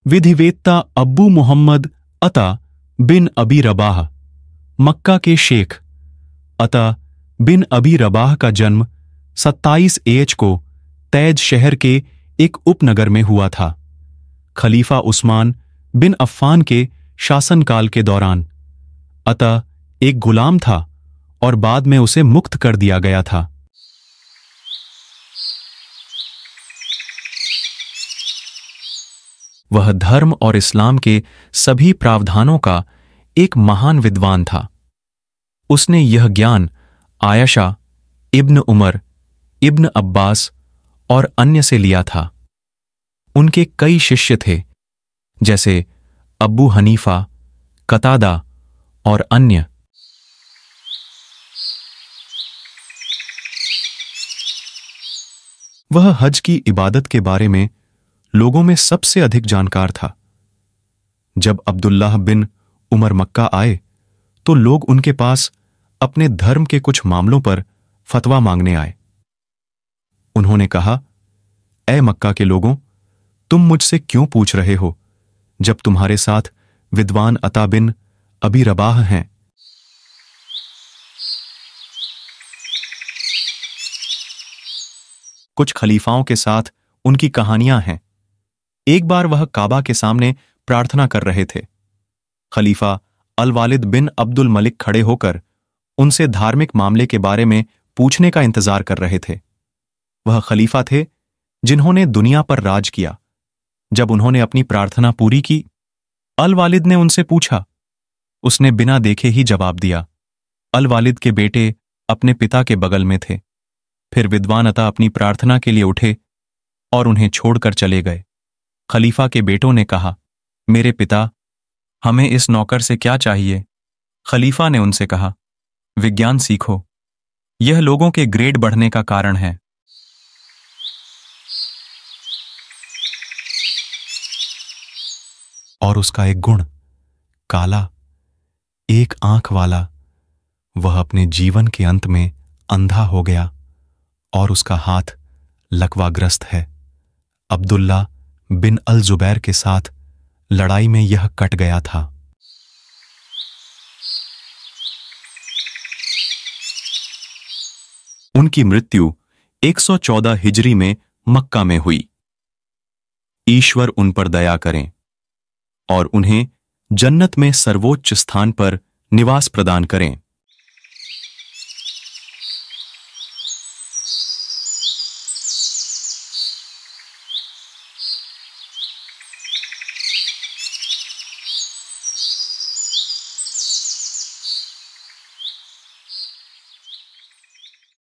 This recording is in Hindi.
विधिवेत्ता अब्बू मोहम्मद अता बिन अबी रबाह, मक्का के शेख। अता बिन अबी रबाह का जन्म 27 एच को तैज शहर के एक उपनगर में हुआ था, खलीफा उस्मान बिन अफ़्फ़ान के शासनकाल के दौरान। अता एक गुलाम था और बाद में उसे मुक्त कर दिया गया था। वह धर्म और इस्लाम के सभी प्रावधानों का एक महान विद्वान था। उसने यह ज्ञान आयशा, इब्न उमर, इब्न अब्बास और अन्य से लिया था। उनके कई शिष्य थे, जैसे अब्बू हनीफा, कतादा और अन्य। वह हज की इबादत के बारे में लोगों में सबसे अधिक जानकार था। जब अब्दुल्लाह बिन उमर मक्का आए तो लोग उनके पास अपने धर्म के कुछ मामलों पर फतवा मांगने आए। उन्होंने कहा, ऐ मक्का के लोगों, तुम मुझसे क्यों पूछ रहे हो जब तुम्हारे साथ विद्वान अता बिन अबी रबाह हैं? कुछ खलीफाओं के साथ उनकी कहानियां हैं। एक बार वह काबा के सामने प्रार्थना कर रहे थे। खलीफा अल वालिद बिन अब्दुल मलिक खड़े होकर उनसे धार्मिक मामले के बारे में पूछने का इंतजार कर रहे थे। वह खलीफा थे जिन्होंने दुनिया पर राज किया। जब उन्होंने अपनी प्रार्थना पूरी की, अल वालिद ने उनसे पूछा। उसने बिना देखे ही जवाब दिया। अल वालिद के बेटे अपने पिता के बगल में थे। फिर विद्वान अता अपनी प्रार्थना के लिए उठे और उन्हें छोड़कर चले गए। खलीफा के बेटों ने कहा, मेरे पिता, हमें इस नौकर से क्या चाहिए? खलीफा ने उनसे कहा, विज्ञान सीखो, यह लोगों के ग्रेड बढ़ने का कारण है। और उसका एक गुण, काला, एक आंख वाला, वह अपने जीवन के अंत में अंधा हो गया और उसका हाथ लकवाग्रस्त है। अब्दुल्ला बिन अल जुबैर के साथ लड़ाई में यह कट गया था। उनकी मृत्यु 114 हिजरी में मक्का में हुई। ईश्वर उन पर दया करें और उन्हें जन्नत में सर्वोच्च स्थान पर निवास प्रदान करें।